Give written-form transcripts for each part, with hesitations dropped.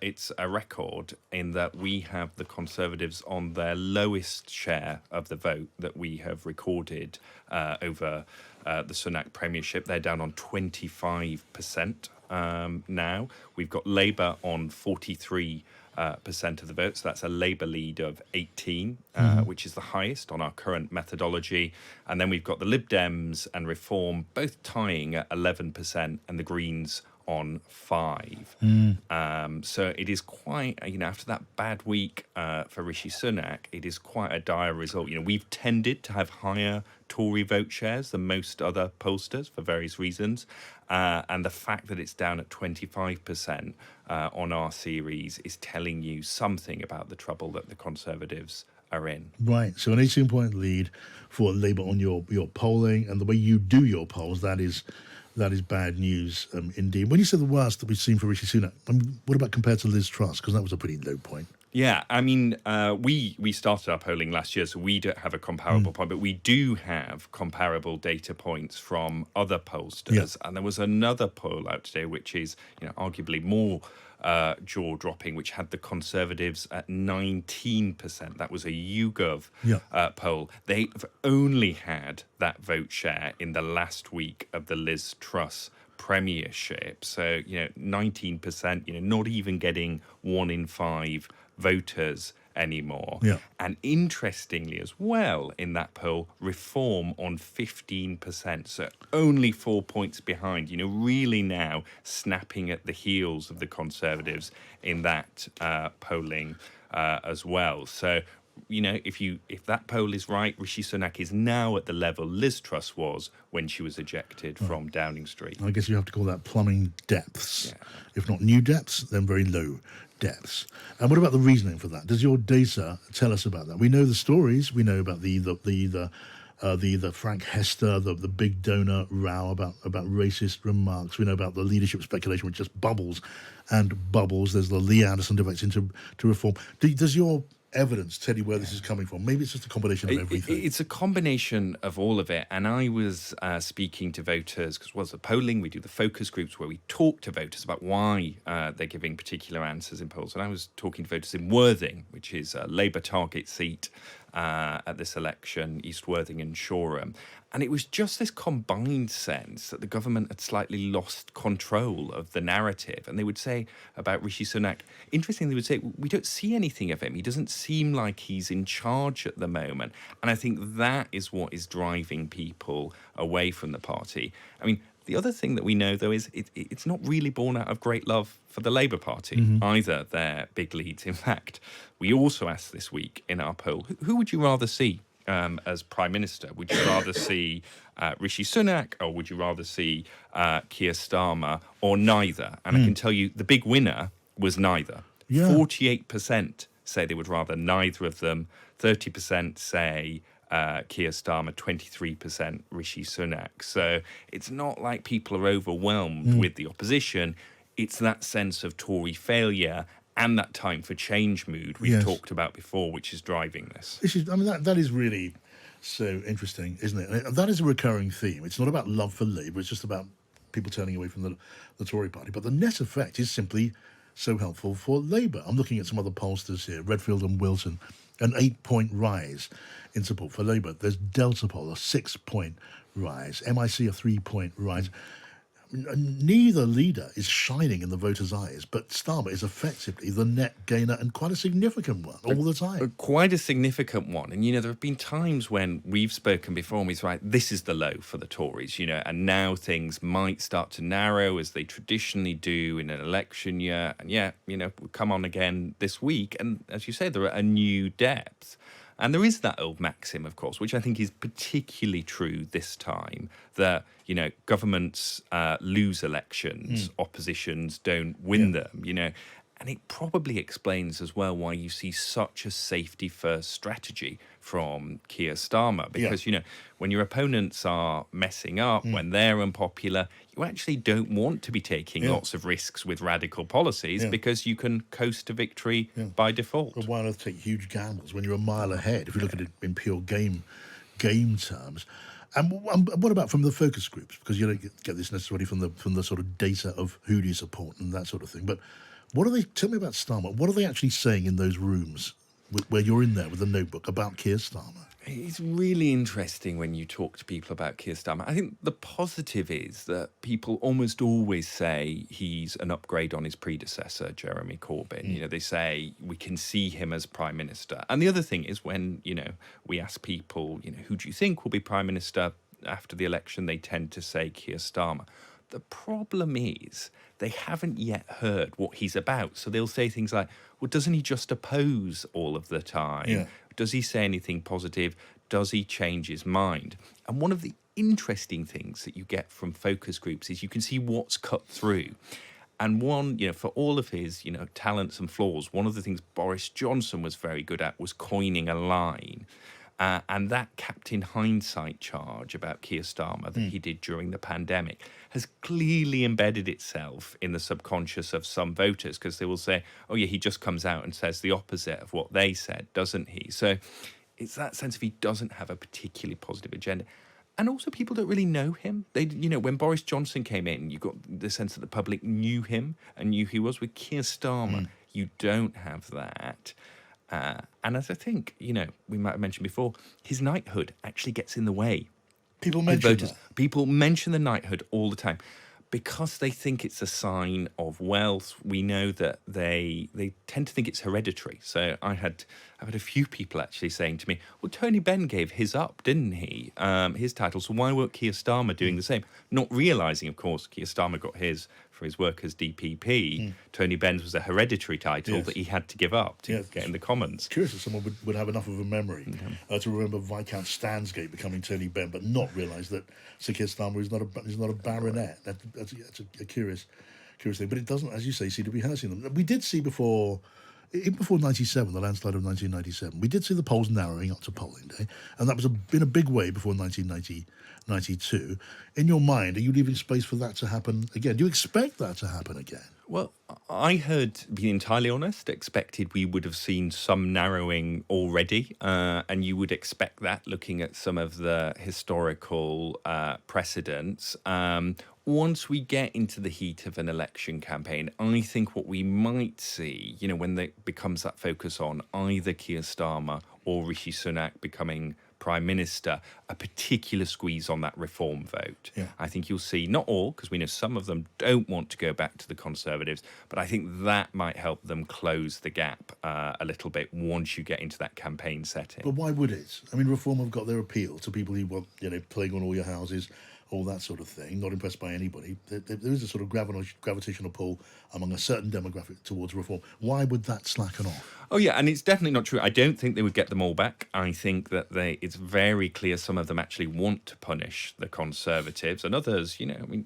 it's a record in that we have the Conservatives on their lowest share of the vote that we have recorded over the Sunak premiership. They're down on 25% now. We've got Labour on 43% of the vote, so that's a Labour lead of 18, which is the highest on our current methodology. And then we've got the Lib Dems and Reform both tying at 11%, and the Greens on 5. So it is quite, after that bad week for Rishi Sunak, it is quite a dire result. We've tended to have higher Tory vote shares than most other pollsters for various reasons. And the fact that it's down at 25% on our series is telling you something about the trouble that the Conservatives are in. Right. So an 18-point lead for Labour on your polling, and the way you do your polls, that is bad news indeed. When you say the worst that we've seen for Rishi Sunak, what about compared to Liz Truss? Because that was a pretty low point. Yeah, I mean, we started our polling last year, so we don't have a comparable point, but we do have comparable data points from other pollsters. And there was another poll out today, which is, arguably more jaw-dropping, which had the Conservatives at 19%. That was a YouGov poll. They've only had that vote share in the last week of the Liz Truss premiership. So, 19%, not even getting 1 in 5 voters anymore. And interestingly as well, in that poll, Reform on 15%, so only 4 points behind, really now snapping at the heels of the Conservatives in that polling as well. So, if that poll is right, Rishi Sunak is now at the level Liz Truss was when she was ejected from Downing Street. I guess you have to call that plumbing depths. If not new depths, then very low depths. And what about the reasoning for that? Does your data tell us about that? We know the stories. We know about the Frank Hester, the big donor row about racist remarks. We know about the leadership speculation, which just bubbles and bubbles. There's the Lee Anderson defects into Reform. Does your evidence tell you where this is coming from? Maybe it's just a combination of everything. It's a combination of all of it. And I was speaking to voters, because the polling, we do the focus groups where we talk to voters about why they're giving particular answers in polls. And I was talking to voters in Worthing, which is a Labour target seat at this election, East Worthing and Shoreham. And it was just this combined sense that the government had slightly lost control of the narrative. And they would say about Rishi Sunak, interestingly, they would say, we don't see anything of him. He doesn't seem like he's in charge at the moment. And I think that is what is driving people away from the party. I mean, the other thing that we know, though, is it's not really born out of great love for the Labour Party, either, their big leads. In fact, we also asked this week in our poll, who would you rather see as Prime Minister? Would you rather see Rishi Sunak, or would you rather see Keir Starmer, or neither? And I can tell you the big winner was neither. 48% say they would rather neither of them. 30% say Keir Starmer, 23% Rishi Sunak. So it's not like people are overwhelmed with the opposition. It's that sense of Tory failure and that time for change mood we've talked about before, which is driving this. That is really so interesting, isn't it? And that is a recurring theme. It's not about love for Labour. It's just about people turning away from the Tory party. But the net effect is simply so helpful for Labour. I'm looking at some other pollsters here, Redfield and Wilson, an 8-point rise in support for Labour. There's Delta Poll, a 6-point rise. MIC, a 3-point rise. Neither leader is shining in the voters' eyes, but Starmer is effectively the net gainer, and quite a significant one all the time. Quite a significant one. And, there have been times when we've spoken before and we've said, right, this is the low for the Tories, and now things might start to narrow as they traditionally do in an election year. And we'll come on again this week. And as you say, there are a new depth. And there is that old maxim, of course, which I think is particularly true this time, that, governments lose elections, oppositions don't win them, And it probably explains as well why you see such a safety-first strategy from Keir Starmer. Because, when your opponents are messing up, when they're unpopular, you actually don't want to be taking lots of risks with radical policies because you can coast to victory by default. But why on earth take huge gambles when you're a mile ahead, if you look at it in pure game terms? And what about from the focus groups? Because you don't get this necessarily from the sort of data of who do you support and that sort of thing. But What are they? Tell me about Starmer. What are they actually saying in those rooms where you're in there with a notebook about Keir Starmer? It's really interesting when you talk to people about Keir Starmer. I think the positive is that people almost always say he's an upgrade on his predecessor, Jeremy Corbyn. You know, they say we can see him as Prime Minister. And the other thing is when, we ask people, who do you think will be Prime Minister after the election, they tend to say Keir Starmer. The problem is they haven't yet heard what he's about. So they'll say things like, well, doesn't he just oppose all of the time? Yeah. Does he say anything positive? Does he change his mind? And one of the interesting things that you get from focus groups is you can see what's cut through. And one, for all of his, talents and flaws, one of the things Boris Johnson was very good at was coining a line. And that Captain Hindsight charge about Keir Starmer that he did during the pandemic has clearly embedded itself in the subconscious of some voters, because they will say, oh, yeah, he just comes out and says the opposite of what they said, doesn't he? So it's that sense of he doesn't have a particularly positive agenda. And also people don't really know him. They, when Boris Johnson came in, you got the sense that the public knew him and knew who he was. With Keir Starmer, you don't have that. And as I think, we might have mentioned before, his knighthood actually gets in the way. People mention that. People mention the knighthood all the time because they think it's a sign of wealth. We know that they tend to think it's hereditary. So I've had a few people actually saying to me, well, Tony Benn gave his up, didn't he? His title. So why weren't Keir Starmer doing the same? Not realising, of course, Keir Starmer got his for his work as DPP. Tony Benn's was a hereditary title that he had to give up to get in the Commons. It's curious that someone would have enough of a memory to remember Viscount Stansgate becoming Tony Benn, but not realise that Sir Keir Starmer is not a baronet. That's a curious thing. But it doesn't, as you say, seem to be hurting them. We did see even before 97, the landslide of 1997, we did see the polls narrowing up to polling day, and that was in a big way before 1992. In your mind, are you leaving space for that to happen again? Do you expect that to happen again? Well, I had, being entirely honest, expected we would have seen some narrowing already, and you would expect that looking at some of the historical precedents. Once we get into the heat of an election campaign, I think what we might see, when there becomes that focus on either Keir Starmer or Rishi Sunak becoming Prime Minister, a particular squeeze on that reform vote. Yeah. I think you'll see, not all, because we know some of them don't want to go back to the Conservatives, but I think that might help them close the gap a little bit once you get into that campaign setting. But why would it? I mean, reform have got their appeal to people who want, plague on all your houses, all that sort of thing, not impressed by anybody. There is a sort of gravitational pull among a certain demographic towards reform. Why would that slacken off? Oh, yeah, and it's definitely not true. I don't think they would get them all back. I think that it's very clear some of them actually want to punish the Conservatives, and others,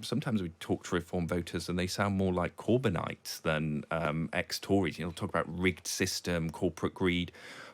sometimes we talk to Reform voters and they sound more like Corbynites than ex-Tories. Talk about rigged system, corporate greed.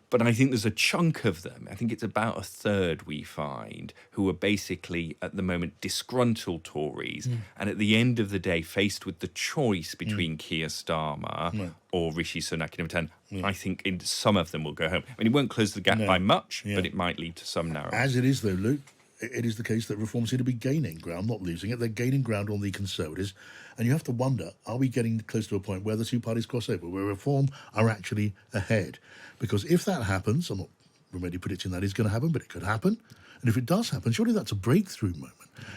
But I think there's a chunk of them, I think it's about a third we find, who are basically at the moment disgruntled Tories. And at the end of the day, faced with the choice between Keir Starmer or Rishi Sunak in return, I think some of them will go home. I mean, it won't close the gap by much, but it might lead to some narrowing. As it is, though, Luke, it is the case that Reform seem to be gaining ground, not losing it. They're gaining ground on the Conservatives. And you have to wonder, are we getting close to a point where the two parties cross over, where Reform are actually ahead? Because if that happens, I'm not really predicting that is going to happen, but it could happen. And if it does happen, surely that's a breakthrough moment.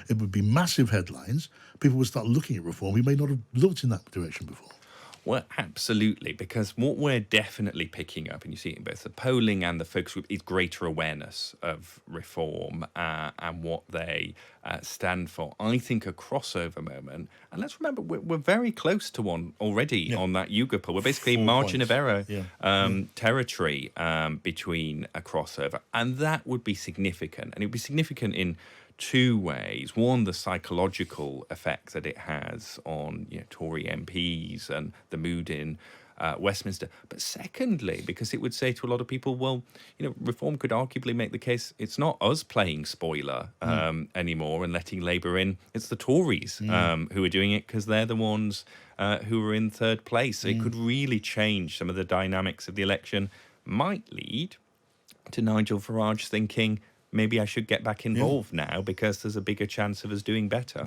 It would be massive headlines. People would start looking at Reform who may not have looked in that direction before. Well, absolutely, because what we're definitely picking up, and you see it in both the polling and the focus group, is greater awareness of reform and what they stand for. I think a crossover moment, and let's remember, we're very close to one already on that YouGov poll. We're basically 4 margin points. of error territory between a crossover, and that would be significant. And it would be significant in two ways. One, the psychological effect that it has on Tory MPs and the mood in Westminster. But secondly, because it would say to a lot of people, well, Reform could arguably make the case it's not us playing spoiler anymore and letting Labour in. It's the Tories who are doing it because they're the ones who are in third place. So it could really change some of the dynamics of the election, might lead to Nigel Farage thinking, maybe I should get back involved now because there's a bigger chance of us doing better.